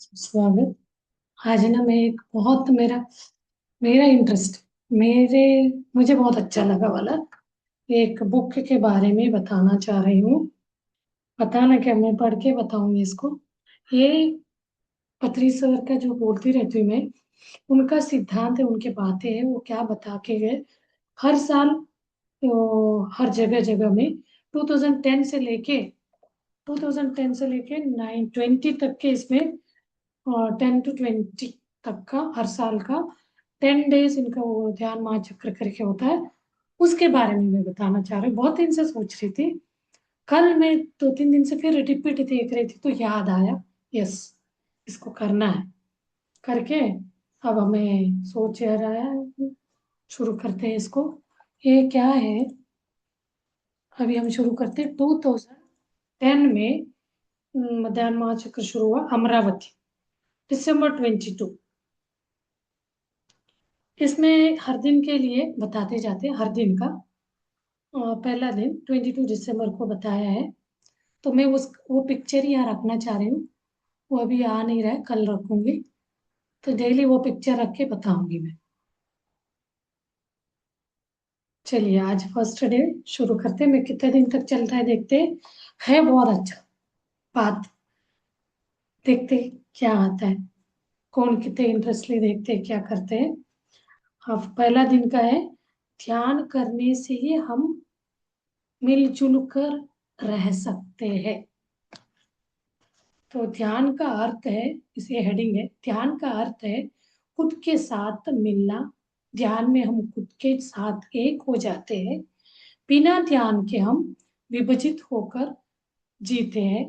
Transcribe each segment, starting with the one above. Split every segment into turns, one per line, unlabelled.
स्वागत। आज ना मैं एक बहुत मेरा मेरा इंटरेस्ट मेरे मुझे बहुत अच्छा लगा वाला एक बुक के बारे में बताना चाह रही हूँ। बताना क्या, मैं पढ़ के बताऊंगी इसको। ये पत्री सर का जो बोलती रहती हूँ मैं, उनका सिद्धांत है, उनके बातें हैं, वो क्या बता के गए। हर साल हर जगह जगह में 2010 से लेके 2010 से लेके 920 तक के इसमें 10 to 20 तक का हर साल का 10 डेज इनका वो ध्यान महाचक्र करके होता है। उसके बारे में मैं बताना चाह रही हूँ। बहुत दिन से सोच रही थी, कल मैं 2-3 दिन से फिर रिपीट देख रही थी तो याद आया, यस, इसको करना है करके। अब हमें सोच आ रहा है, शुरू करते हैं इसको। ये क्या है, अभी हम शुरू करते हैं 2010 में। ध्यान महाचक्र शुरू हुआ अमरावती, December 22। इसमें हर दिन के लिए बताते जाते हैं, हर दिन का पहला दिन 22 दिसंबर को बताया है। तो मैं उस वो पिक्चर ही यहाँ रखना चाह रही हूँ। वो अभी आ नहीं रहा है, कल रखूंगी। तो डेली वो पिक्चर रख के बताऊंगी मैं। चलिए आज फर्स्ट डे शुरू करते हैं। मैं कितने दिन तक चलता है देखते हैं। है बहुत अच्छा बात, देखते हैं क्या आता है, कौन कितने इंटरेस्टली देखते हैं क्या करते हैं। अब पहला दिन का है, ध्यान करने से ही हम मिलजुल कर रह सकते हैं। तो ध्यान का अर्थ है, इसे हेडिंग है, ध्यान का अर्थ है खुद के साथ मिलना। ध्यान में हम खुद के साथ एक हो जाते हैं। बिना ध्यान के हम विभाजित होकर जीते हैं।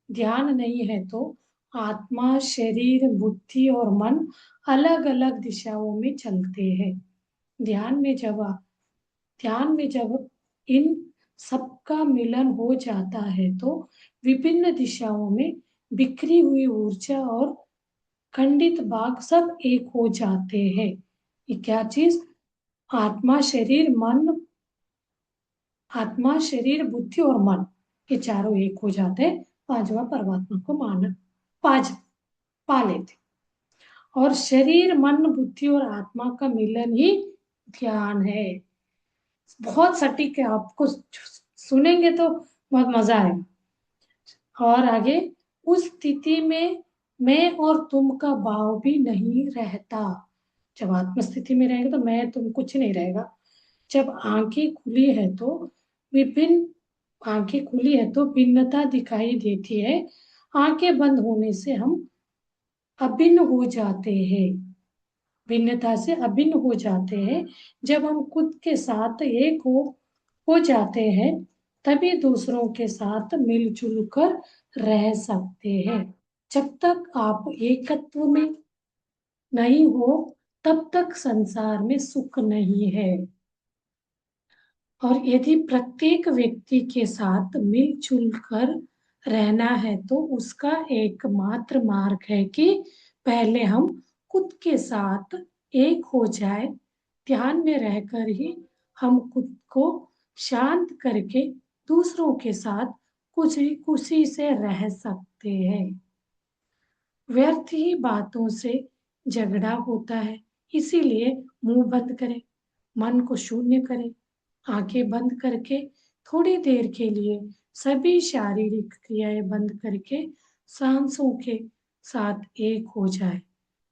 ध्यान नहीं है तो आत्मा, शरीर, बुद्धि और मन अलग अलग दिशाओं में चलते हैं। ध्यान में जब ध्यान में जब इन सबका मिलन हो जाता है तो विभिन्न दिशाओं में बिखरी हुई ऊर्जा और खंडित भाग सब एक हो जाते हैं। ये क्या चीज? आत्मा, शरीर, मन, आत्मा, शरीर, बुद्धि और मन, ये चारों एक हो जाते हैं। पांचवा परमात्मा को मान पांच पा लेते। और शरीर, मन, बुद्धि और आत्मा का मिलन ही ध्यान है। बहुत सटीक है, आपको सुनेंगे तो बहुत मजा आएगा। और आगे, उस स्थिति में मैं और तुम का भाव भी नहीं रहता। जब आत्म स्थिति में रहेगा तो मैं तुम कुछ नहीं रहेगा। जब आंखें खुली है तो विभिन्न आंखें खुली है तो भिन्नता दिखाई देती है। आंखें बंद होने से हम अभिन्न हो जाते हैं। भिन्नता से अभिन्न हो जाते हैं। जब हम खुद के साथ एक हो जाते हैं तभी दूसरों के साथ मिलजुल कर रह सकते हैं। जब तक आप एकत्व में नहीं हो तब तक संसार में सुख नहीं है। और यदि प्रत्येक व्यक्ति के साथ मिलजुल कर रहना है तो उसका एकमात्र मार्ग है कि पहले हम खुद के साथ एक हो जाए। ध्यान में रहकर ही हम खुद को शांत करके दूसरों के साथ कुछ खुशी से रह सकते हैं। व्यर्थ ही बातों से झगड़ा होता है, इसीलिए मुंह बंद करें, मन को शून्य करें, आंखें बंद करके थोड़ी देर के लिए सभी शारीरिक क्रियाएं बंद करके सांसों के साथ एक हो जाए।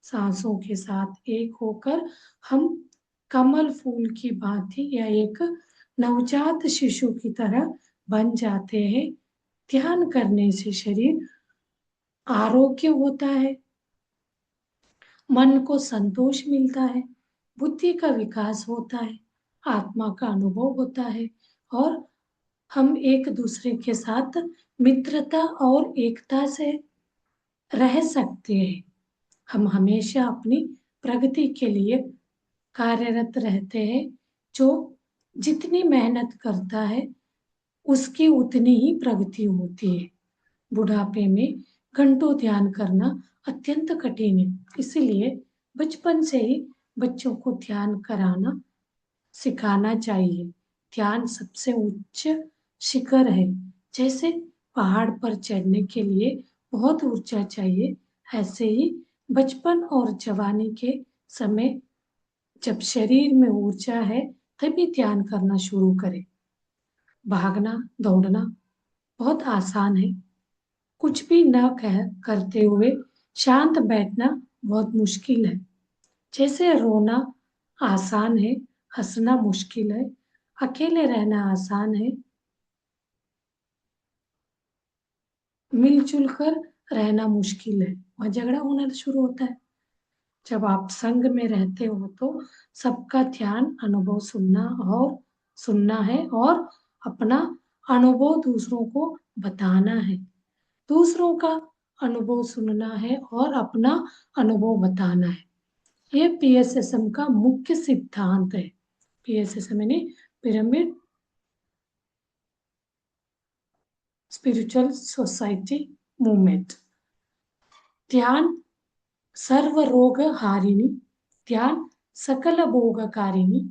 सांसों के साथ एक होकर हम कमल फूल की भांति या एक नवजात शिशु की तरह बन जाते हैं। ध्यान करने से शरीर आरोग्य होता है, मन को संतोष मिलता है, बुद्धि का विकास होता है, आत्मा का अनुभव होता है और हम एक दूसरे के साथ मित्रता और एकता से रह सकते हैं। हम हमेशा अपनी प्रगति के लिए कार्यरत रहते हैं। जो जितनी मेहनत करता है उसकी उतनी ही प्रगति होती है। बुढ़ापे में घंटों ध्यान करना अत्यंत कठिन है, इसलिए बचपन से ही बच्चों को ध्यान कराना सिखाना चाहिए। ध्यान सबसे उच्च शिखर है। जैसे पहाड़ पर चढ़ने के लिए बहुत ऊर्जा चाहिए, ऐसे ही बचपन और जवानी के समय जब शरीर में ऊर्जा है तभी ध्यान करना शुरू करें। भागना दौड़ना बहुत आसान है, कुछ भी न कह करते हुए शांत बैठना बहुत मुश्किल है। जैसे रोना आसान है, हंसना मुश्किल है, अकेले रहना आसान है, मिलजुल कर रहना मुश्किल है। वहाँ झगड़ा होना शुरू होता है। जब आप संग में रहते हो तो सबका ध्यान अनुभव सुनना है और अपना अनुभव दूसरों को बताना है। दूसरों का अनुभव सुनना है और अपना अनुभव बताना है। ये पीएसएसएम का मुख्य सिद्धांत है। पीएसएसएम यानी पिरामिड स्पिरिचुअल सोसाइटी मूवमेंट। ध्यान सर्व रोग हारिणी, ध्यान सकल भोगकारिणी,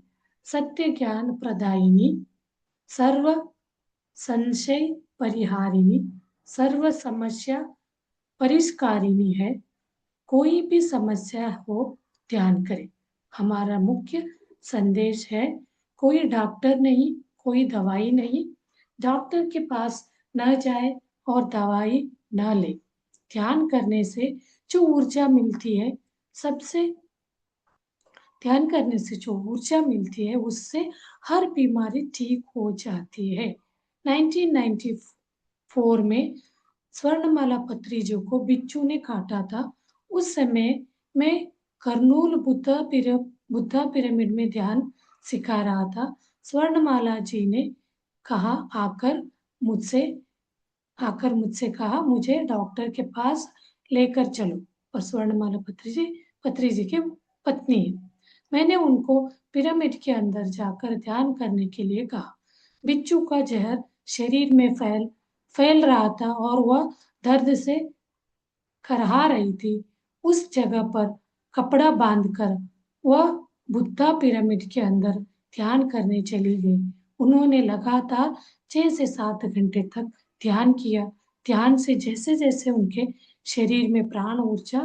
सत्य ज्ञान प्रदायिनी, सर्व संशय परिहारिणी, सर्व समस्या परिष्कारिणी है। कोई भी समस्या हो ध्यान करें। हमारा मुख्य संदेश है, कोई डॉक्टर नहीं, कोई दवाई नहीं। डॉक्टर के पास न जाए और दवाई न ले। ध्यान करने से जो ऊर्जा मिलती है, सबसे ध्यान करने से जो ऊर्जा मिलती है उससे हर बीमारी ठीक हो जाती है। 1994 में स्वर्णमाला पत्री जी को बिच्छू ने काटा था। उस समय मैं कर्नूल बुद्धा पिरामिड में ध्यान सिखा रहा था। स्वर्णमाला जी ने कहा मुझसे आकर मुझसे कहा मुझे डॉक्टर के पास लेकर चलो। और स्वर्णमाला पत्री जी की पत्नी है। मैंने उनको पिरामिड के अंदर जाकर ध्यान करने के लिए कहा। बिच्छू का जहर शरीर में फैल रहा था और वह दर्द से करहा रही थी। उस जगह पर कपड़ा बांधकर वह बुद्धा पिरामिड के अंदर ध्यान करने चली गई। उन्होंने लगातार 6 से 7 घंटे तक ध्यान किया। ध्यान से जैसे जैसे उनके शरीर में प्राण ऊर्जा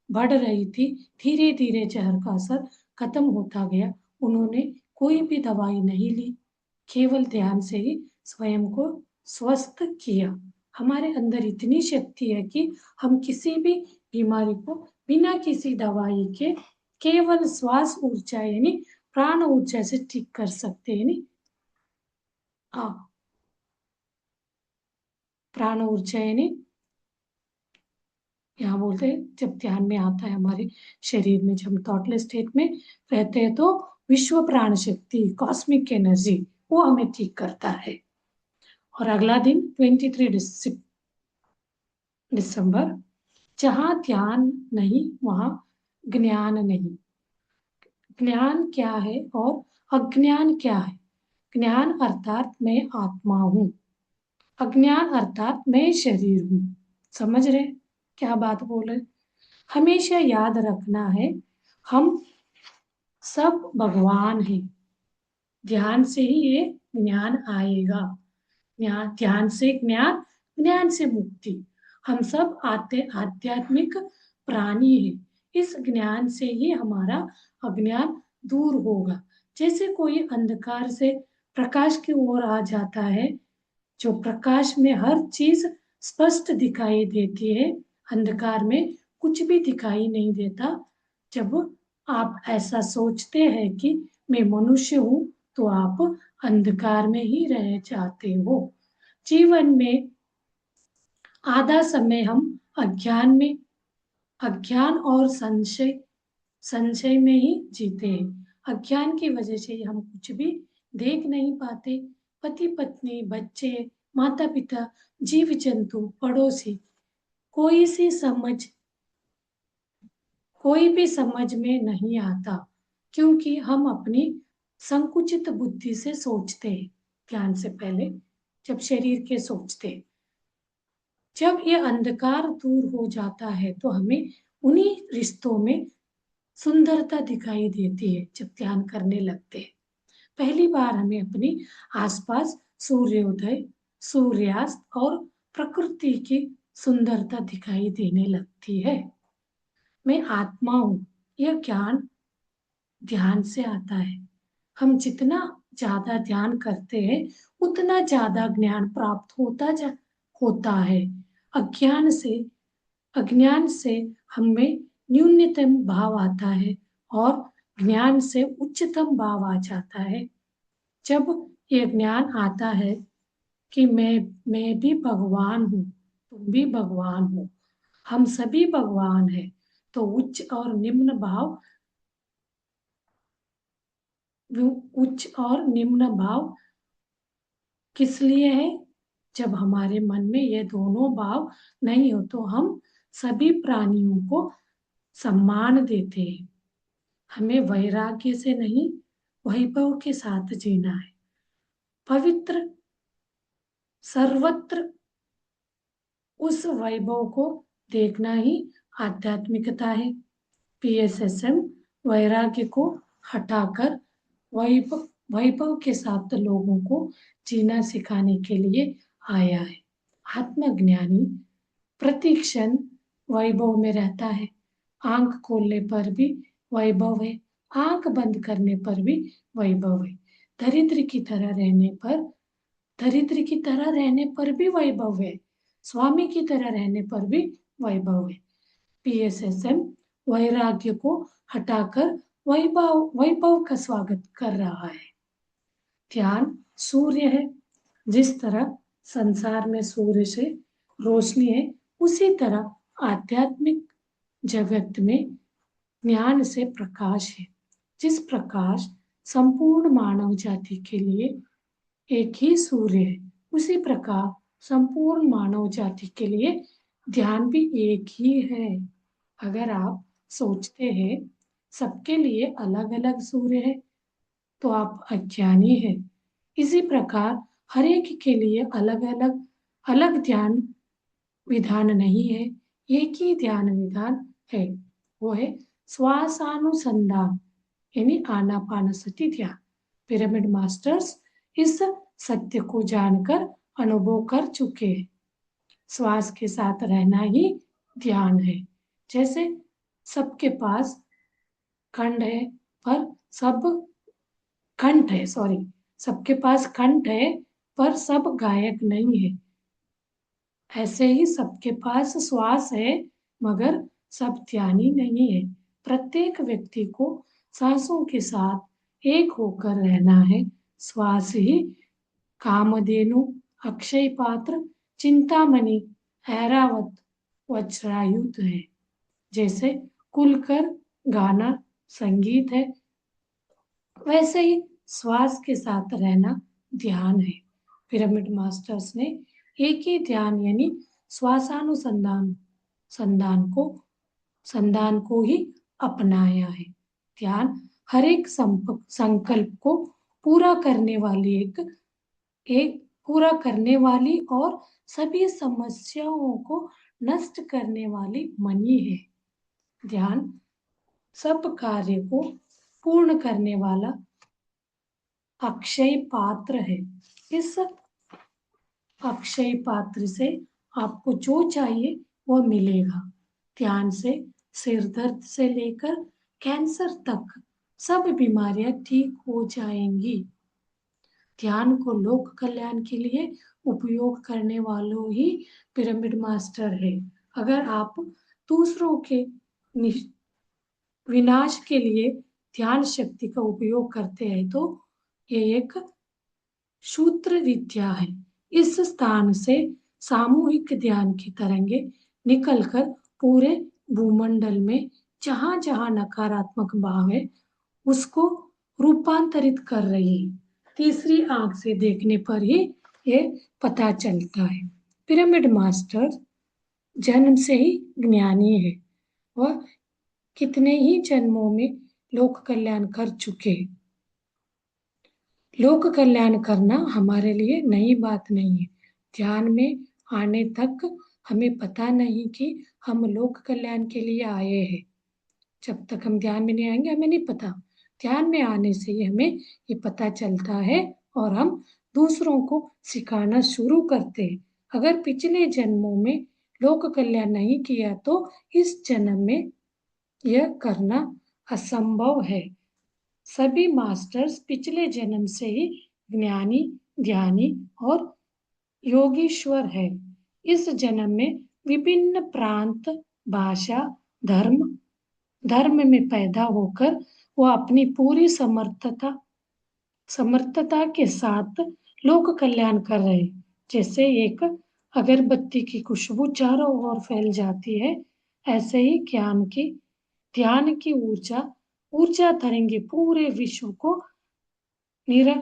बढ़ रही थी, धीरे धीरे जहर का असर खत्म होता गया। उन्होंने कोई भी दवाई नहीं ली, केवल ध्यान से ही स्वयं को स्वस्थ किया। हमारे अंदर इतनी शक्ति है कि हम किसी भी बीमारी को बिना किसी दवाई के केवल श्वास ऊर्जा यानी प्राण ऊर्जा से ठीक कर सकते हैं। यानी प्राण ऊर्जा यानी यहाँ बोलते हैं जब ध्यान में आता है हमारे शरीर में, जब हम थॉटलेस स्टेट में रहते हैं तो विश्व प्राण शक्ति कॉस्मिक एनर्जी वो हमें ठीक करता है। और अगला दिन 23 दिसंबर, जहाँ ध्यान नहीं वहाँ ज्ञान नहीं। ज्ञान क्या है और अज्ञान क्या है? ज्ञान अर्थात मैं आत्मा हूँ, अज्ञान अर्थात मैं शरीर हूँ। समझ रहे क्या बात बोले? हमेशा याद रखना है, हम सब भगवान हैं। ध्यान से ही ये ज्ञान आएगा। ध्यान से ज्ञान, ज्ञान से मुक्ति। हम सब आध्यात्मिक प्राणी हैं। इस ज्ञान से ही हमारा अज्ञान दूर होगा। जैसे कोई अंधकार से प्रकाश की ओर आ जाता है, जो प्रकाश में हर चीज स्पष्ट दिखाई देती है, अंधकार में कुछ भी दिखाई नहीं देता। जब आप ऐसा सोचते हैं कि मैं मनुष्य हूँ, तो आप अंधकार में ही रह जाते हो। जीवन में आधा समय हम अज्ञान और संशय में ही जीते हैं। अज्ञान की वजह से हम कुछ भी देख नहीं पाते। पति पत्नी, बच्चे, माता पिता, जीव जंतु, पड़ोसी, कोई सी समझ कोई भी समझ में नहीं आता, क्योंकि हम अपनी संकुचित बुद्धि से सोचते हैं। ध्यान से पहले जब शरीर के सोचते हैं, जब ये अंधकार दूर हो जाता है तो हमें उन्हीं रिश्तों में सुंदरता दिखाई देती है। जब ध्यान करने लगते हैं, पहली बार हमें अपनी आसपास सूर्योदय, सूर्यास्त और प्रकृति की सुंदरता दिखाई देने लगती है। मैं आत्मा हूँ, यह ज्ञान ध्यान से आता है। हम जितना ज्यादा ध्यान करते हैं उतना ज्यादा ज्ञान प्राप्त होता है। अज्ञान से अज्ञान से हमें न्यूनतम भाव आता है और ज्ञान से उच्चतम भाव आ जाता है। जब ये ज्ञान आता है कि मैं भी भगवान हूँ, तुम भी भगवान हो, हम सभी भगवान हैं, तो उच्च और निम्न भाव किस लिए है? जब हमारे मन में ये दोनों भाव नहीं हो तो हम सभी प्राणियों को सम्मान देते हैं। हमें वैराग्य से नहीं, वैभव के साथ जीना है। पवित्र सर्वत्र उस वैभव को देखना ही आध्यात्मिकता है। पीएसएसएम वैराग्य को हटाकर वैभव वैभव के साथ लोगों को जीना सिखाने के लिए आया है। आत्मज्ञानी प्रतिक्षण वैभव में रहता है। आंख खोलने पर भी वैभव है, आंख बंद करने पर भी वैभव है। दरिद्र की तरह रहने पर दरिद्र की तरह रहने पर भी वैभव है, स्वामी की तरह रहने पर भी वैभव है। पीएसएसएम वैराग्य को हटाकर वैभव वैभव का स्वागत कर रहा है। ध्यान सूर्य है। जिस तरह संसार में सूर्य से रोशनी है, उसी तरह आध्यात्मिक जगत में ज्ञान से प्रकाश है। जिस प्रकाश संपूर्ण मानव जाति के लिए एक ही सूर्य है, उसी प्रकार संपूर्ण मानव जाति के लिए ध्यान भी एक ही है। अगर आप सोचते हैं सबके लिए अलग अलग सूर्य है तो आप अज्ञानी है। इसी प्रकार हर एक के लिए अलग अलग अलग ध्यान विधान नहीं है, एक ही ध्यान विधान है। वो है श्वासानुसंधान, यानी आनापानसति ध्यान। पिरामिड मास्टर्स इस सत्य को जानकर अनुभव कर चुके हैं। श्वास के साथ रहना ही ध्यान है। जैसे सबके पास खंड है पर सब कंठ है, सॉरी, सबके पास कंठ है पर सब गायक नहीं है। ऐसे ही सबके पास श्वास है मगर सब ध्यानी नहीं है। प्रत्येक व्यक्ति को सांसों के साथ एक होकर रहना है। श्वास ही कामधेनु, अक्षय पात्र, चिंतामणि, ऐरावत, वज्रायुध है। जैसे कुलकर गाना संगीत है, वैसे ही श्वास के साथ रहना ध्यान है। पिरामिड मास्टर्स ने एक ही ध्यान यानी श्वासानुसंधान संधान को ही अपनाया है। ध्यान हर एक संकल्प को पूरा करने वाली एक पूरा करने वाली और सभी समस्याओं को नष्ट करने वाली मणि है। ध्यान सब कार्य को पूर्ण करने वाला अक्षय पात्र है। इस अक्षय पात्र से आपको जो चाहिए वो मिलेगा। ध्यान से सिर दर्द से लेकर कैंसर तक सब बीमारियां ठीक हो जाएंगी। ध्यान को लोक कल्याण के लिए उपयोग करने वालों ही पिरामिड मास्टर है। अगर आप दूसरों के विनाश के लिए ध्यान शक्ति का उपयोग करते हैं तो ये एक शूद्र विद्या है। इस स्थान से सामूहिक ध्यान की तरंगे निकलकर पूरे भूमंडल में जहां जहां नकारात्मक भाव है उसको रूपांतरित कर रही है। तीसरी आंख से देखने पर ही ये पता चलता है। पिरामिड मास्टर जन्म से ही ज्ञानी है। वह कितने ही जन्मों में लोक कल्याण कर चुके। लोक कल्याण करना हमारे लिए नई बात नहीं है। ध्यान में आने तक हमें पता नहीं कि हम लोक कल्याण के लिए आए हैं। जब तक हम ध्यान में नहीं आएंगे हमें नहीं पता। ध्यान में आने से ही हमें ये पता चलता है और हम दूसरों को सिखाना शुरू करते हैं। अगर पिछले जन्मों में लोक कल्याण नहीं किया तो इस जन्म में यह करना असंभव है। सभी मास्टर्स पिछले जन्म से ही ज्ञानी, ध्यानी और योगीश्वर है। इस जन्म में विभिन्न प्रांत, भाषा, धर्म धर्म में पैदा होकर वो अपनी पूरी समर्थता के साथ लोक कल्याण कर रहे हैं। जैसे एक अगरबत्ती की खुशबू चारों ओर फैल जाती है, ऐसे ही ध्यान की ऊर्जा तरंगे पूरे विश्व को निर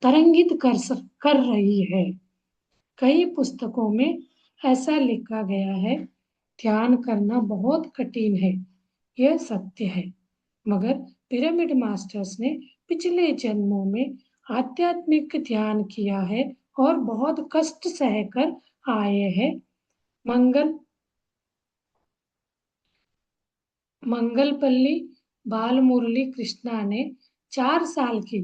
तरंगित कर रही है। कई पुस्तकों में ऐसा लिखा गया है, ध्यान करना बहुत कठिन है, यह सत्य है। मगर पिरामिड मास्टर्स ने पिछले जन्मों में आध्यात्मिक ध्यान किया है और बहुत कष्ट सहकर आए हैं। मंगल मंगलपल्ली बाल मुरली कृष्णा ने 4 साल की,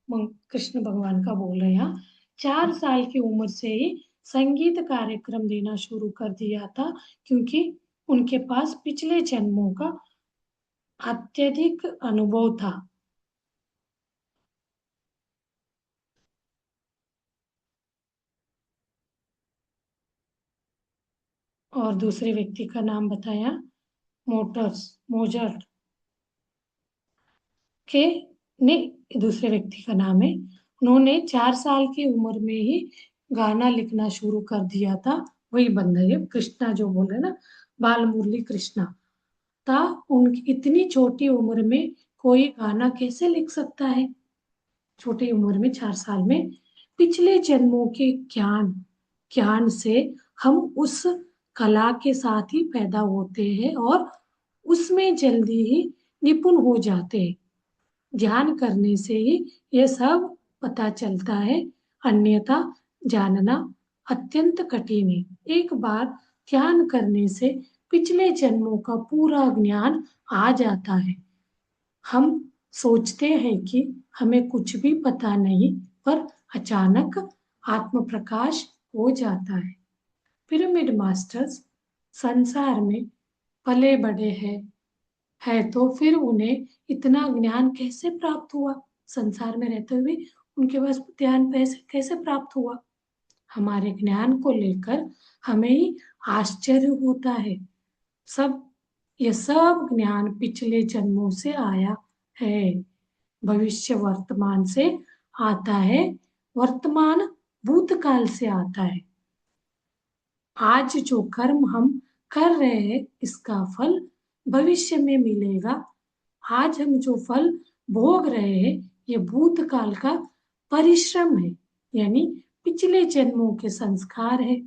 कृष्ण भगवान का बोल रहे हैं यहाँ, 4 साल की उम्र से ही संगीत कार्यक्रम देना शुरू कर दिया था, क्योंकि उनके पास पिछले जन्मों का अत्यधिक अनुभव था। और दूसरे व्यक्ति का नाम बताया मोजर्ट के ने दूसरे व्यक्ति का नाम है। उन्होंने 4 साल की उम्र में ही गाना लिखना शुरू कर दिया था। वही बंदा है कृष्णा जो बोल रहे ना, बाल मुरली कृष्णा था। उनकी इतनी छोटी उम्र में कोई गाना कैसे लिख सकता है? छोटी उम्र में 4 साल में पिछले जन्मों के ज्ञान से हम उस कला के साथ ही पैदा होते हैं और उसमें जल्दी ही निपुण हो जाते हैं। ध्यान करने से ही यह सब पता चलता है, अन्यथा जानना अत्यंत कठिन है। एक बार ध्यान करने से पिछले जन्मों का पूरा ज्ञान आ जाता है। हम सोचते हैं कि हमें कुछ भी पता नहीं, पर अचानक आत्म प्रकाश हो जाता है। पिरामिड मास्टर्स संसार में पले बड़े हैं, है तो फिर उन्हें इतना ज्ञान कैसे प्राप्त हुआ? संसार में रहते हुए उनके पास ज्ञान कैसे प्राप्त हुआ? हमारे ज्ञान को लेकर हमें ही आश्चर्य होता है। सब ये सब ज्ञान पिछले जन्मों से आया है। भविष्य वर्तमान से आता है, वर्तमान भूतकाल से आता है। आज जो कर्म हम कर रहे हैं इसका फल भविष्य में मिलेगा। आज हम जो फल भोग रहे हैं ये भूतकाल का परिश्रम है, यानी पिछले जन्मों के संस्कार है।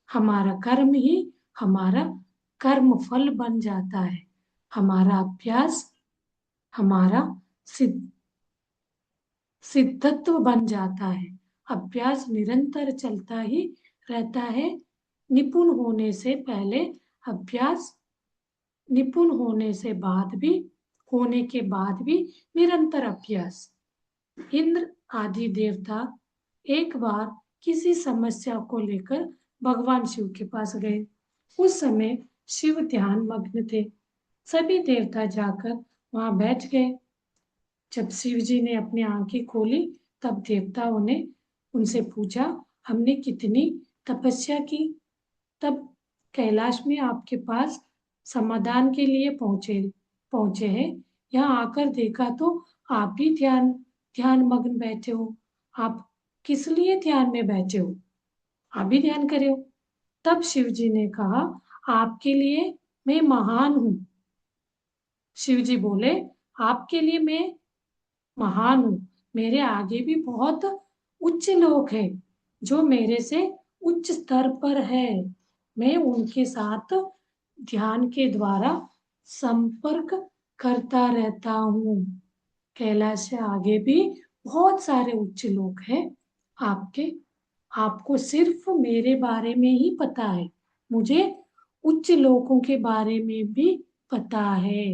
हमारा कर्म ही हमारा कर्म फल बन जाता है। हमारा अभ्यास हमारा सिद्ध सिद्धत्व बन जाता है। अभ्यास निरंतर चलता ही रहता है। निपुण होने से पहले अभ्यास, निपुण होने के बाद भी निरंतर अभ्यास। इंद्र आदि देवता एक बार किसी समस्या को लेकर भगवान शिव के पास गए। उस समय शिव ध्यान मग्न थे। सभी देवता जाकर वहां बैठ गए। जब शिव जी ने अपनी आंखें खोली तब देवताओं ने उनसे पूछा, हमने कितनी तपस्या की, तब कैलाश में आपके पास समाधान के लिए पहुंचे हैं। यहाँ आकर देखा तो आप भी ध्यान मग्न बैठे हो। आप किस लिए ध्यान में बैठे हो? आप भी ध्यान करे हो। तब शिव जी ने कहा, आपके लिए मैं महान हूँ। शिव जी बोले, आपके लिए मैं महान हूँ। मेरे आगे भी बहुत उच्च लोग हैं जो मेरे से उच्च स्तर पर है। मैं उनके साथ ध्यान के द्वारा संपर्क करता रहता हूँ। कैलाश से आगे भी बहुत सारे उच्च लोग हैं। आपके आपको सिर्फ मेरे बारे में ही पता है। मुझे उच्च लोगों के बारे में भी पता है।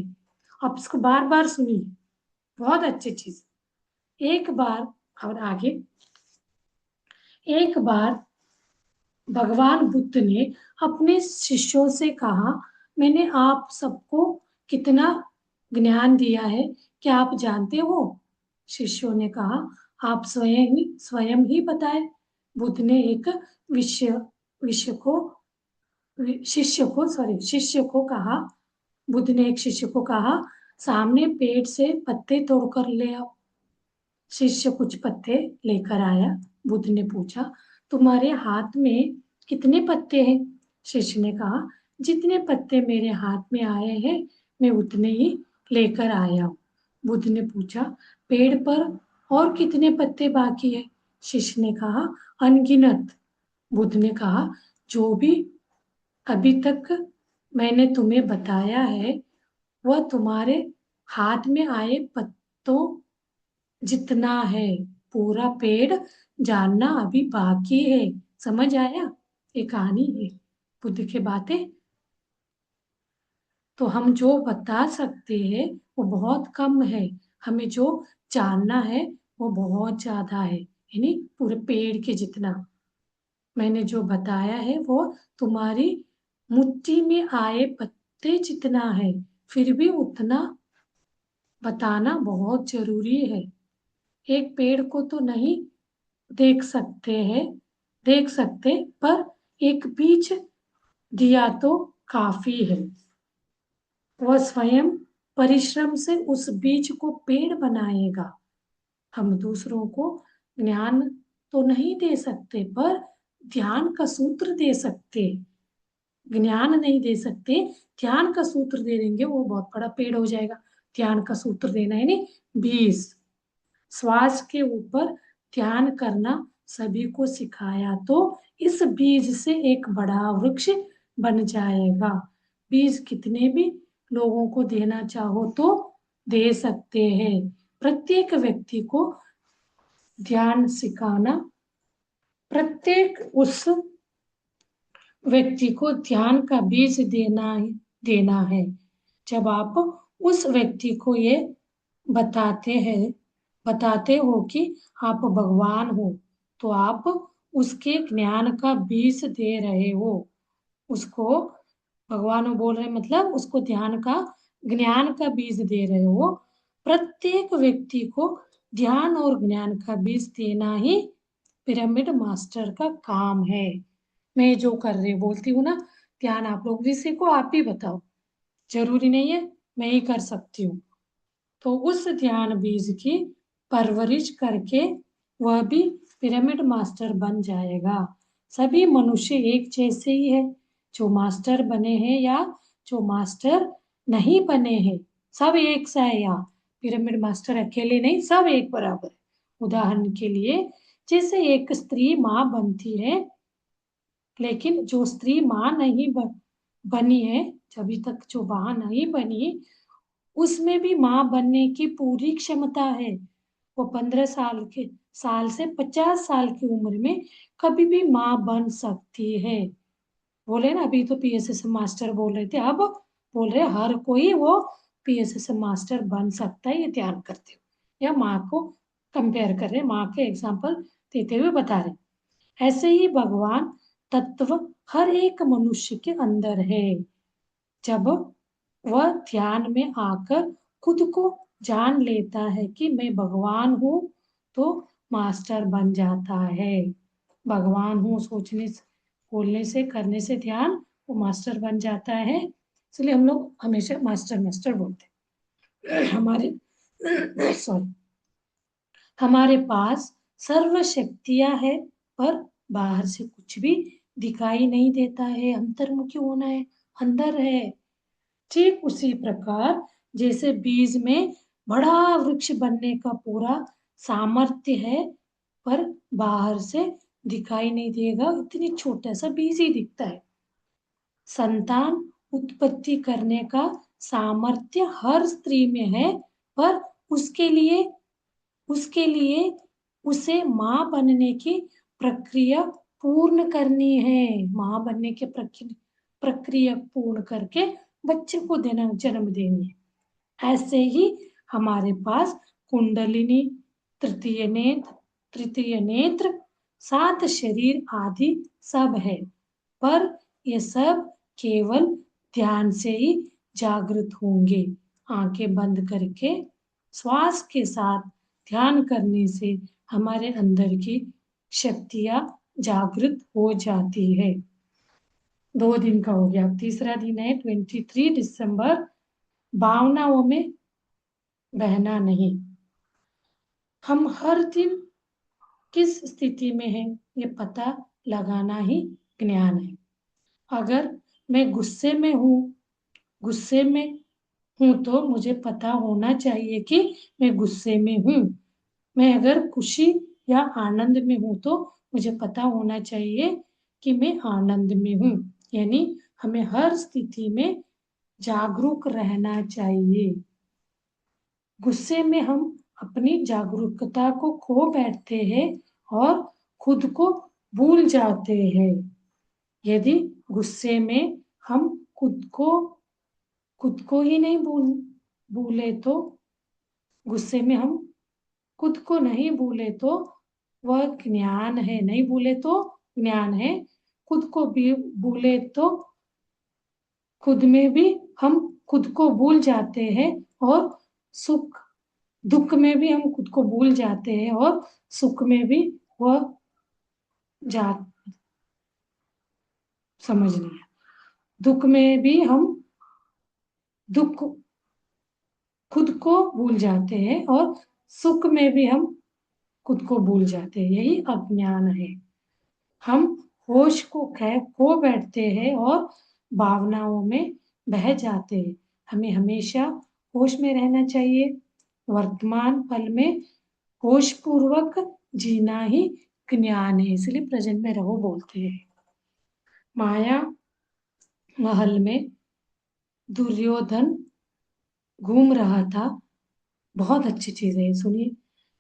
आप इसको बार बार सुनिए, बहुत अच्छी चीज। एक बार और आगे, एक बार भगवान बुद्ध ने अपने शिष्यों से कहा, मैंने आप सबको कितना ज्ञान दिया है, क्या आप जानते हो? शिष्यों ने कहा, आप स्वयं ही बताएं। बुद्ध ने एक विषय विषय को शिष्य को कहा, बुद्ध ने एक शिष्य को कहा, सामने पेड़ से पत्ते तोड़कर ले आओ। शिष्य कुछ पत्ते लेकर आया। बुद्ध ने पूछा, तुम्हारे हाथ में कितने पत्ते हैं? शिष्य ने कहा, जितने पत्ते मेरे हाथ में आए हैं मैं उतने ही लेकर आया हूँ। बुद्ध ने पूछा, पेड़ पर और कितने पत्ते बाकी है? शिष्य ने कहा, अनगिनत। बुद्ध ने कहा, जो भी अभी तक मैंने तुम्हें बताया है वह तुम्हारे हाथ में आए पत्तों जितना है। पूरा पेड़ जानना अभी बाकी है। समझ आया? ये कहानी है, बुद्ध की बातें। तो हम जो बता सकते हैं वो बहुत कम है, हमें जो जानना है वो बहुत ज्यादा है, यानी पूरे पेड़ के जितना। मैंने जो बताया है वो तुम्हारी मुट्ठी में आए पत्ते जितना है, फिर भी उतना बताना बहुत जरूरी है। एक पेड़ को तो नहीं देख सकते हैं, देख सकते, पर एक बीज दिया तो काफी है। वह स्वयं परिश्रम से उस बीज को पेड़ बनाएगा। हम दूसरों को ज्ञान तो नहीं दे सकते, पर ध्यान का सूत्र दे सकते। ज्ञान नहीं दे सकते, ध्यान का सूत्र दे देंगे, वो बहुत बड़ा पेड़ हो जाएगा। ध्यान का सूत्र देना है नहीं, बीज। श्वास के ऊपर ध्यान करना सभी को सिखाया तो इस बीज से एक बड़ा वृक्ष बन जाएगा। बीज कितने भी लोगों को देना चाहो तो दे सकते हैं। प्रत्येक व्यक्ति को ध्यान सिखाना, प्रत्येक उस व्यक्ति को ध्यान का बीज देना है। जब आप उस व्यक्ति को ये बताते हैं, बताते हो कि आप भगवान हो, तो आप उसके ज्ञान का बीज दे रहे हो। उसको भगवान बोल रहे मतलब उसको ध्यान का ज्ञान का बीज दे रहे हो। प्रत्येक व्यक्ति को ध्यान और ज्ञान का बीज देना ही पिरामिड मास्टर का काम है। मैं जो कर रही बोलती हूँ ना, ध्यान आप लोग भी सीखो, आप भी बताओ। जरूरी नहीं है मैं ही कर सकती हूँ। तो उस ध्यान बीज की परवरिश करके वह भी पिरामिड मास्टर बन जाएगा। सभी मनुष्य एक जैसे ही है, जो मास्टर बने हैं या जो मास्टर नहीं बने हैं, सब एक सा है। यहाँ पिरामिड मास्टर अकेले नहीं, सब एक बराबर है। उदाहरण के लिए, जैसे एक स्त्री माँ बनती है, लेकिन जो स्त्री माँ नहीं बनी है, अभी तक जो माँ नहीं बनी, उसमें भी माँ बनने की पूरी क्षमता है। वो 15 साल से 50 साल की उम्र में कभी भी माँ बन सकती है। बोले ना, अभी तो पीएसएस मास्टर बोल रहे थे, अब बोल रहे हर कोई वो पीएसएस मास्टर बन सकता है, ये ध्यान करते हो। या माँ को कंपेयर कर रहे, माँ के एग्जाम्पल देते हुए बता रहे। ऐसे ही भगवान तत्व हर एक मनुष्य के अंदर है। जब वह ध्यान में आकर खुद को जान लेता है कि मैं भगवान हूँ, तो मास्टर बन जाता है। भगवान हूँ सोचने से, बोलने से, करने से ध्यान, वो मास्टर बन जाता है। इसलिए हम लोग हमेशा मास्टर मास्टर बोलते हैं। हमारे सॉरी, हमारे पास सर्व शक्तियां है, पर बाहर से कुछ भी दिखाई नहीं देता है। अंतर्मुखी होना है, अंदर है। ठीक उसी प्रकार जैसे बीज में बड़ा वृक्ष बनने का पूरा सामर्थ्य है, पर बाहर से दिखाई नहीं देगा, इतनी छोटा सा बीज ही दिखता है। संतान उत्पत्ति करने का सामर्थ्य हर स्त्री में है, पर उसके लिए उसे माँ बनने की प्रक्रिया पूर्ण करनी है। माँ बनने की प्रक्रिया पूर्ण करके बच्चे को देना, जन्म देनी है। ऐसे ही हमारे पास कुंडलिनी, तृतीय नेत्र, सात शरीर आदि सब है, पर ये सब केवल ध्यान से ही जागृत होंगे। आंखें बंद करके श्वास के साथ ध्यान करने से हमारे अंदर की शक्तियां जागृत हो जाती है। 2 दिन का हो गया, अब तीसरा दिन है 23 दिसंबर, भावनाओं में बहना नहीं। हम हर दिन किस स्थिति में हैं ये पता लगाना ही ज्ञान है। अगर मैं गुस्से में हूं तो मुझे पता होना चाहिए कि मैं गुस्से में हूँ। मैं अगर खुशी या आनंद में हूं तो मुझे पता होना चाहिए कि मैं आनंद में हूँ। यानी हमें हर स्थिति में जागरूक रहना चाहिए। गुस्से में हम अपनी जागरूकता को खो बैठते हैं और खुद को भूल जाते हैं। यदि गुस्से में हम खुद को ही नहीं भूले तो गुस्से में हम खुद को नहीं भूले तो वह ज्ञान है। नहीं भूले तो ज्ञान है। खुद को भी भूले तो खुद में भी हम खुद को भूल जाते हैं और सुख दुख में भी हम खुद को भूल जाते हैं और सुख में भी वह जा समझ नहीं है। दुख में भी हम दुख खुद को भूल जाते हैं और सुख में भी हम खुद को भूल जाते हैं। यही अज्ञान है। हम होश को खो बैठते हैं और भावनाओं में बह जाते हैं। हमें हमेशा होश में रहना चाहिए। वर्तमान पल में होश पूर्वक जीना ही ज्ञान है, इसलिए प्रेजेंट में रहो बोलते हैं। माया महल में दुर्योधन घूम रहा था। बहुत अच्छी चीज है, सुनिए।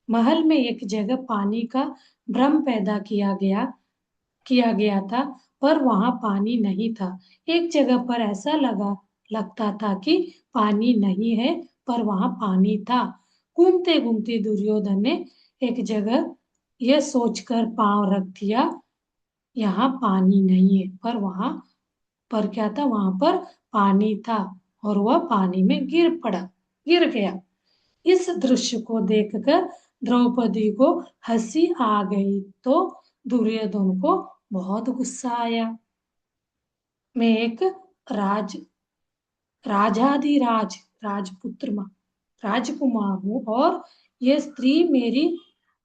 महल में एक जगह पानी का भ्रम पैदा किया गया था, पर वहां पानी नहीं था। एक जगह पर ऐसा लगता था कि पानी नहीं है, पर वहां पानी था। घूमते घूमते दुर्योधन ने एक जगह यह सोचकर पांव रख दिया, यहाँ पानी नहीं है, पर क्या था, वहां पर पानी था और वह पानी में गिर गया। इस दृश्य को देखकर द्रौपदी को हंसी आ गई तो दुर्योधन को बहुत गुस्सा आया। मैं एक राज राजाधिराज राजकुमार हूँ और यह स्त्री मेरी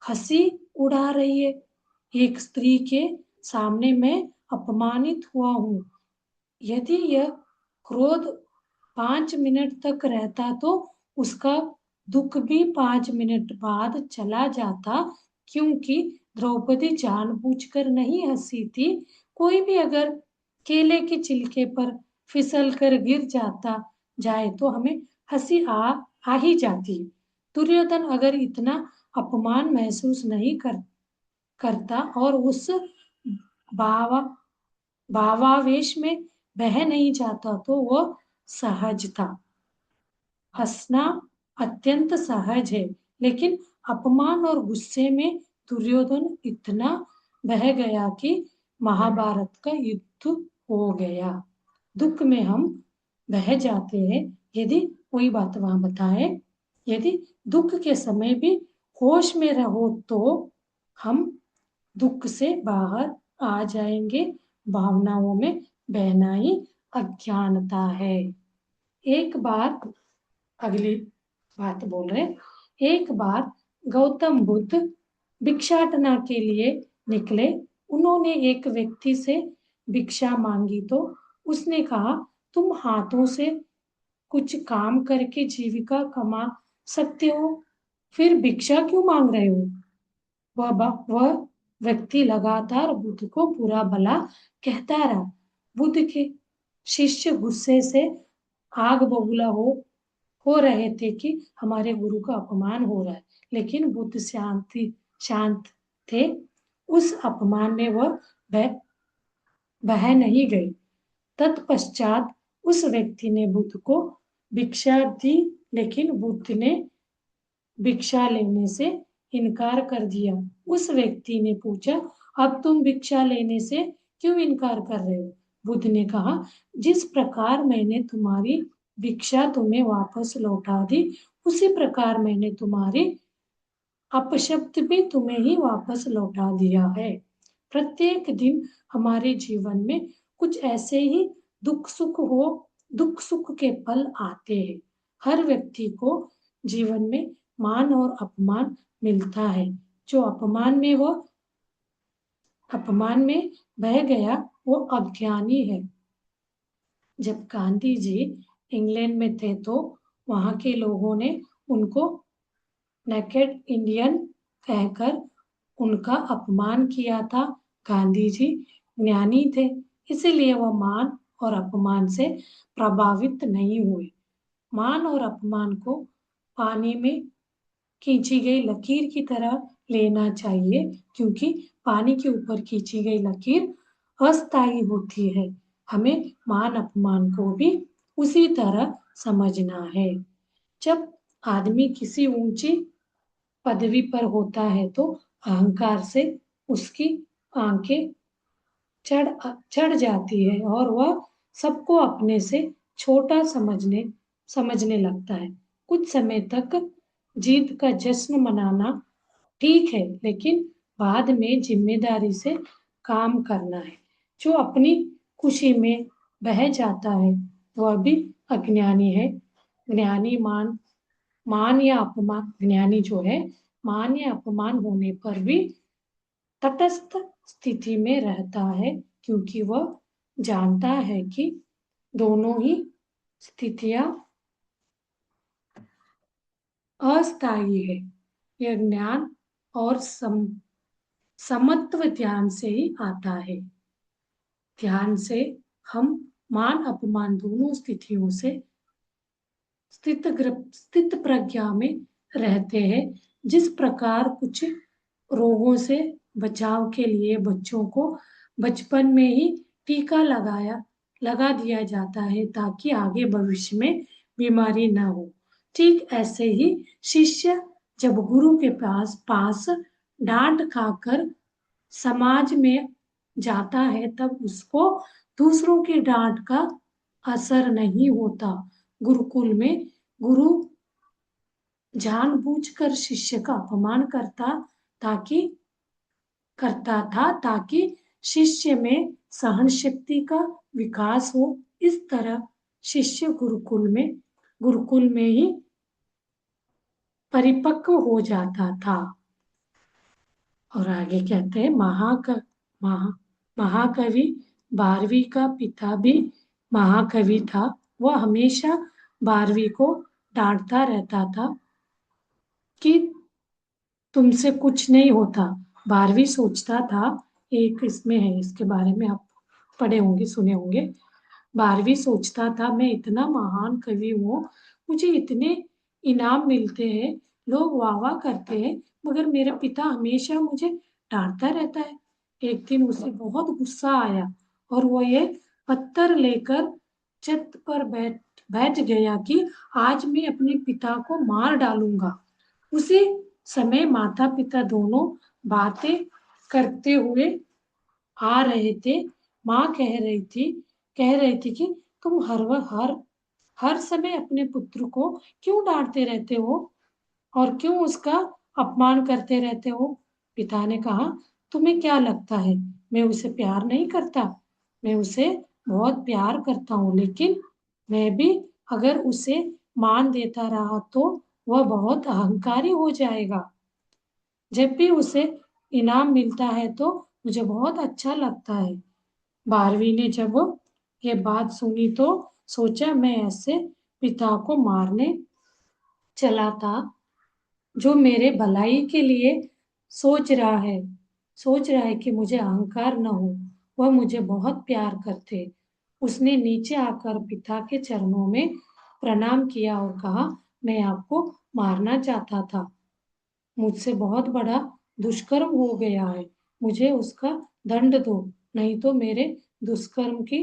हंसी उड़ा रही है। एक स्त्री के सामने मैं अपमानित हुआ हूँ। यदि यह क्रोध 5 मिनट तक रहता तो उसका दुख भी 5 मिनट बाद चला जाता, क्योंकि द्रौपदी जानबूझकर नहीं हंसी थी। कोई भी अगर केले के छिलके पर फिसल कर गिर जाए तो हमें हंसी आ ही जाती है। दुर्योधन अगर इतना अपमान महसूस नहीं करता और उस भावा भावावेश में बह नहीं जाता तो वह सहज था। हंसना अत्यंत सहज है, लेकिन अपमान और गुस्से में दुर्योधन इतना बह गया कि महाभारत का युद्ध हो गया। दुख में हम बह जाते हैं। यदि कोई बात वहां बताए, यदि दुख के समय भी होश में रहो तो हम दुख से बाहर आ जाएंगे। भावनाओं में बहना ही अज्ञानता है। एक बार अगली बात बोल रहे, एक बार गौतम बुद्ध भिक्षाटना के लिए निकले। उन्होंने एक व्यक्ति से भिक्षा मांगी तो उसने कहा, तुम हाथों से कुछ काम करके जीविका कमा सकते हो, फिर भिक्षा क्यों मांग रहे हो? वह व्यक्ति लगातार बुद्ध को बुरा भला कहता रहा। बुद्ध के शिष्य गुस्से से आग बबूला हो रहे थे कि हमारे गुरु का अपमान हो रहा है, लेकिन बुद्ध शांत थे। उस अपमान में वह बह नहीं गई। तत्पश्चात उस व्यक्ति ने बुद्ध को भिक्षा दी, लेकिन बुद्ध ने भिक्षा लेने से इनकार कर दिया। उस व्यक्ति ने पूछा, अब तुम भिक्षा लेने से क्यों इनकार कर रहे हो? बुद्ध ने कहा, जिस प्रकार मैंने तुम्हारी भिक्षा तुम्हें वापस लौटा दी, उसी प्रकार मैंने तुम्हारी अपशब्द भी तुम्हें ही वापस लौटा दिया है। प्रत्येक दिन हमारे जीवन में कुछ ऐसे ही दुख सुख के पल आते हैं। हर व्यक्ति को जीवन में मान और अपमान मिलता है। जो अपमान में बह गया वो अज्ञानी है। जब गांधी जी इंग्लैंड में थे तो वहां के लोगों ने उनको नेकेड इंडियन कहकर उनका अपमान किया था। गांधी जी ज्ञानी थे, इसीलिए वह मान और अपमान से प्रभावित नहीं हुए। मान और अपमान को पानी में खींची गई लकीर की तरह लेना चाहिए, क्योंकि पानी के ऊपर खींची गई लकीर अस्थायी होती है। हमें मान अपमान को भी उसी तरह समझना है। जब आदमी किसी ऊंची पदवी पर होता है तो अहंकार से उसकी आंखें चढ़ चढ़ जाती है और वह सबको अपने से छोटा समझने लगता है। कुछ समय तक जीत का जश्न मनाना ठीक है, लेकिन बाद में जिम्मेदारी से काम करना है। जो अपनी खुशी में बह जाता है वह भी अज्ञानी है। ज्ञानी मान या अपमान ज्ञानी जो है मान या अपमान होने पर भी तटस्थ स्थिति में रहता है, क्योंकि वह जानता है कि दोनों ही स्थितियां अस्थायी है। यह ज्ञान और समत्व ध्यान से ही आता है। ध्यान से हम मान अपमान दोनों स्थितियों से स्थित प्रज्ञा में रहते हैं। जिस प्रकार कुछ रोगों से बचाव के लिए बच्चों को बचपन में ही टीका लगा दिया जाता है ताकि आगे भविष्य में बीमारी न हो, ठीक ऐसे ही शिष्य जब गुरु के पास डांट खाकर समाज में जाता है तब उसको दूसरों की डांट का असर नहीं होता। गुरुकुल में गुरु जानबूझकर शिष्य का अपमान करता था ताकि शिष्य में सहन शक्ति का विकास हो। इस तरह शिष्य गुरुकुल में ही परिपक्व हो जाता था। और आगे कहते हैं महाकवि भारवी का पिता भी महाकवि था। वह हमेशा भारवी को डांटता रहता था कि तुमसे कुछ नहीं होता। भारवी सोचता था, एक इसमें है, इसके बारे में आप पढ़े होंगे सुने होंगे। भारवी सोचता था मैं इतना महान कवि हूँ, मुझे इतने इनाम मिलते हैं, लोग वाह वाह करते हैं, मगर मेरा पिता हमेशा मुझे डांटता रहता है। एक दिन उसे बहुत गुस्सा आया और वो ये पत्थर लेकर छत पर बैठ गया कि आज मैं अपने पिता को मार डालूंगा। उसी समय माता पिता दोनों बातें करते हुए आ रहे थे। माँ कह रही थी कि तुम हर समय अपने पुत्र को क्यों डांटते रहते हो और क्यों उसका अपमान करते रहते हो? पिता ने कहा, तुम्हें क्या लगता है मैं उसे प्यार नहीं करता? मैं उसे बहुत प्यार करता हूँ, लेकिन मैं भी अगर उसे मान देता रहा तो वह बहुत अहंकारी हो जाएगा। जब भी उसे इनाम मिलता है तो मुझे बहुत अच्छा लगता है। भारवी ने जब ये बात सुनी तो सोचा मैं ऐसे पिता को मारने चला था जो मेरे भलाई के लिए सोच रहा है कि मुझे अहंकार न हो। वह मुझे बहुत प्यार करते। उसने नीचे आकर पिता के चरणों में प्रणाम किया और कहा, मैं आपको मारना चाहता था, मुझसे बहुत बड़ा दुष्कर्म हो गया है, मुझे उसका दंड दो, नहीं तो मेरे दुष्कर्म की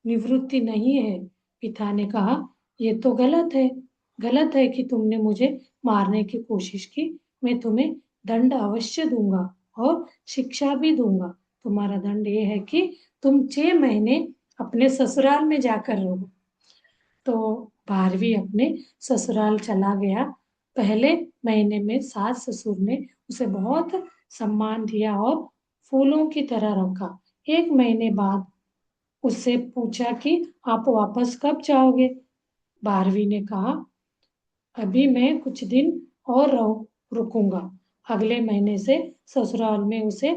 निवृत्ति नहीं है। पिता ने कहा, ये तो गलत है कि तुमने मुझे मारने की कोशिश की। मैं तुम्हें दंड अवश्य दूंगा और शिक्षा भी दूंगा। तुम्हारा दंड ये है कि तुम 6 महीने अपने ससुराल में जाकर रहो। तो भारवी अपने ससुराल चला गया। पहले महीने में सास ससुर ने उसे बहुत सम्मान दिया और फूलों की तरह रखा। 1 महीने बाद उससे पूछा कि आप वापस कब जाओगे। भारवी ने कहा, अभी मैं कुछ दिन और रुकूंगा। अगले महीने से ससुराल में उसे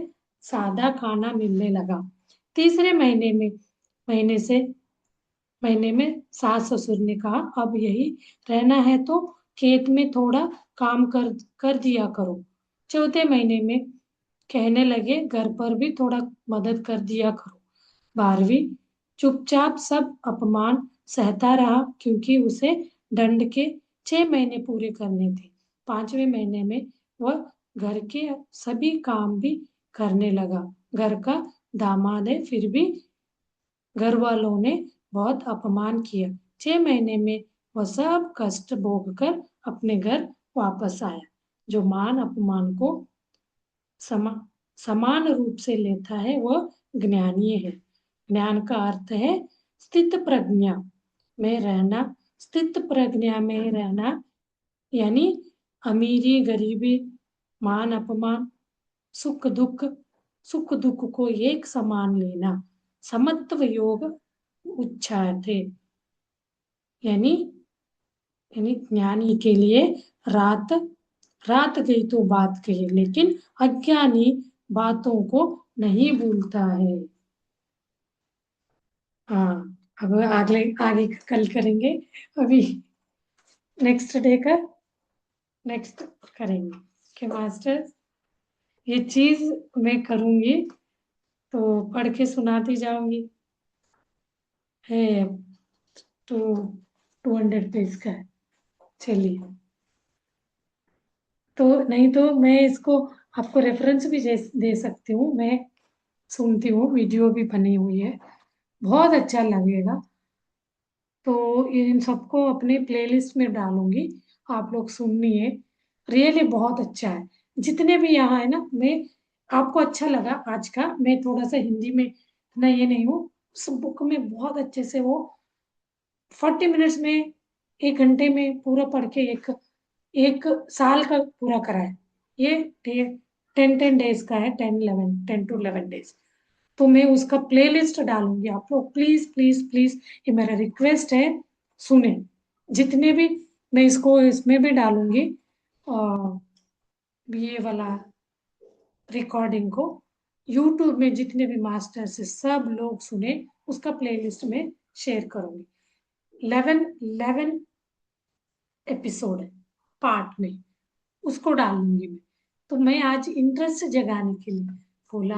सादा खाना मिलने लगा। तीसरे महीने से महीने में सास ससुर ने कहा, अब यही रहना है तो खेत में थोड़ा काम कर कर दिया करो। चौथे महीने में कहने लगे, घर पर भी थोड़ा मदद कर दिया करो। 12वीं चुपचाप सब अपमान सहता रहा, क्योंकि उसे दंड के 6 महीने पूरे करने थे। 5वें महीने में वह घर के सभी काम भी करने लगा। घर का दामाद है, फिर भी घर वालों ने बहुत अपमान किया। 6 महीने में वह सब कष्ट भोग कर अपने घर वापस आया। जो मान अपमान को समा, समान रूप से लेता है वह ज्ञानी है। ज्ञान का अर्थ है स्थित प्रज्ञा में रहना। स्थित प्रज्ञा में रहना यानी अमीरी गरीबी, मान अपमान, सुख दुख सुख दुख को एक समान लेना। समत्व योग उच्चारते यानी यानी ज्ञानी के लिए रात रात गई तो बात कही, लेकिन अज्ञानी बातों को नहीं भूलता है। हाँ, अब आगे आगे कल करेंगे। अभी नेक्स्ट डे का नेक्स्ट करेंगे कि मास्टर ये चीज मैं करूंगी तो पढ़ के सुनाती जाऊंगी। है तो 200 पेज का है। चलिए, तो नहीं तो मैं इसको आपको रेफरेंस भी दे सकती हूँ। मैं सुनती हूँ, वीडियो भी बनी हुई है, बहुत अच्छा लगेगा। तो इन सबको अपने प्लेलिस्ट में डालूंगी, आप लोग सुनिए। रियली बहुत अच्छा है। जितने भी यहाँ है ना, मैं आपको अच्छा लगा आज का। मैं थोड़ा सा हिंदी में इतना ये नहीं हूँ, उस बुक में बहुत अच्छे से वो 40 मिनट्स में, 1 घंटे में पूरा पढ़ के एक एक साल का पूरा करा है। ये 10 10 डेज का है, 10 टू 11 डेज। तो मैं उसका प्लेलिस्ट डालूंगी, आप लोग प्लीज प्लीज प्लीज, ये मेरा रिक्वेस्ट है, सुने। जितने भी मैं इसको इसमें भी डालूंगी, और ये वाला रिकॉर्डिंग को यूट्यूब में जितने भी मास्टर्स है सब लोग सुने, उसका प्लेलिस्ट में शेयर करूंगी। 11 एपिसोड है पार्ट में, उसको डालूंगी मैं। तो मैं आज इंटरेस्ट जगाने के लिए बोला,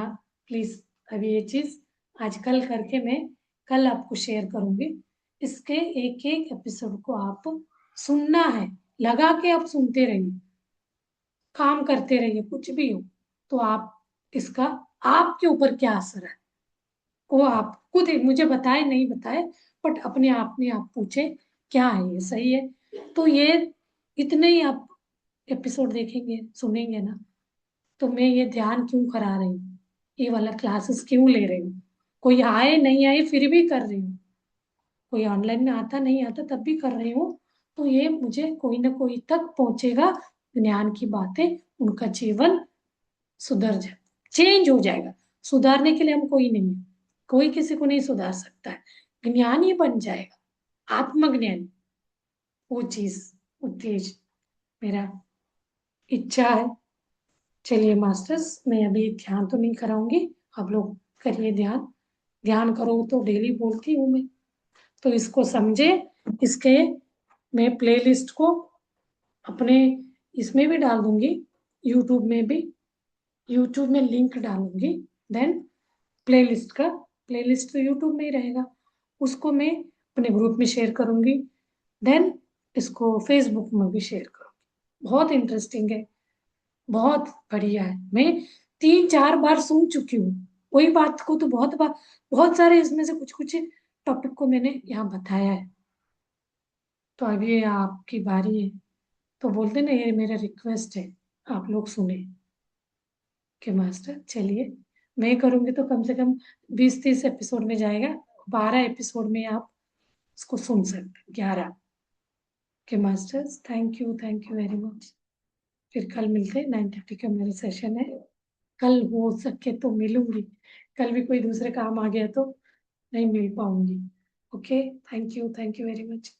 प्लीज अभी ये चीज आज कल करके मैं कल आपको शेयर करूंगी। इसके एक एक एपिसोड को आप सुनना है, लगा के आप सुनते रहिए, काम करते रहिए, कुछ भी हो। तो आप इसका आपके ऊपर क्या असर है वो आप खुद ही मुझे बताए, नहीं बताए, बट अपने आप में आप पूछे क्या है, ये सही है। तो ये इतने ही आप एपिसोड देखेंगे सुनेंगे ना, तो मैं ये ध्यान क्यों करा रही हूँ, ये वाला क्लासेस क्यों ले रही हूँ। कोई आए नहीं आए फिर भी कर रही हूँ, कोई ऑनलाइन में आता नहीं आता तब भी कर रही हूँ। तो ये मुझे कोई ना कोई तक पहुंचेगा, ज्ञान की बातें, उनका जीवन सुधर जाए, चेंज हो जाएगा। सुधारने के लिए हम कोई नहीं है, कोई किसी को नहीं सुधार सकता है, ज्ञानी बन जाएगा, आत्मज्ञानी। वो चीज उद्देश्य मेरा इच्छा है। चलिए मास्टर्स, मैं अभी ध्यान तो नहीं कराऊंगी, आप लोग करिए ध्यान। ध्यान करो तो डेली बोलती हूँ मैं, तो इसको समझे। इसके मैं प्लेलिस्ट को अपने इसमें भी डाल दूंगी, यूट्यूब में भी, यूट्यूब में लिंक डालूंगी। देन प्लेलिस्ट तो यूट्यूब में ही रहेगा, उसको मैं अपने ग्रुप में शेयर करूंगी। देन इसको फेसबुक में भी शेयर करूंगी। बहुत इंटरेस्टिंग है, बहुत बढ़िया है। मैं 3 4 बार सुन चुकी हूँ, वही बात को तो बहुत बार, बहुत सारे इसमें से कुछ कुछ टॉपिक को मैंने यहाँ बताया है। तो अभी ये आपकी बारी है, तो बोलते ना, ये मेरा रिक्वेस्ट है, आप लोग सुने। के मास्टर चलिए, मैं करूंगी तो कम से कम 20-30 एपिसोड में जाएगा। 12 एपिसोड में आप उसको सुन सकते, 11 के masters. Thank you very much. फिर कल मिलते हैं, 9:30 का मेरा सेशन है। कल हो सके तो मिलूंगी, कल भी कोई दूसरे काम आ गया तो नहीं मिल पाऊंगी। Okay, thank you very much.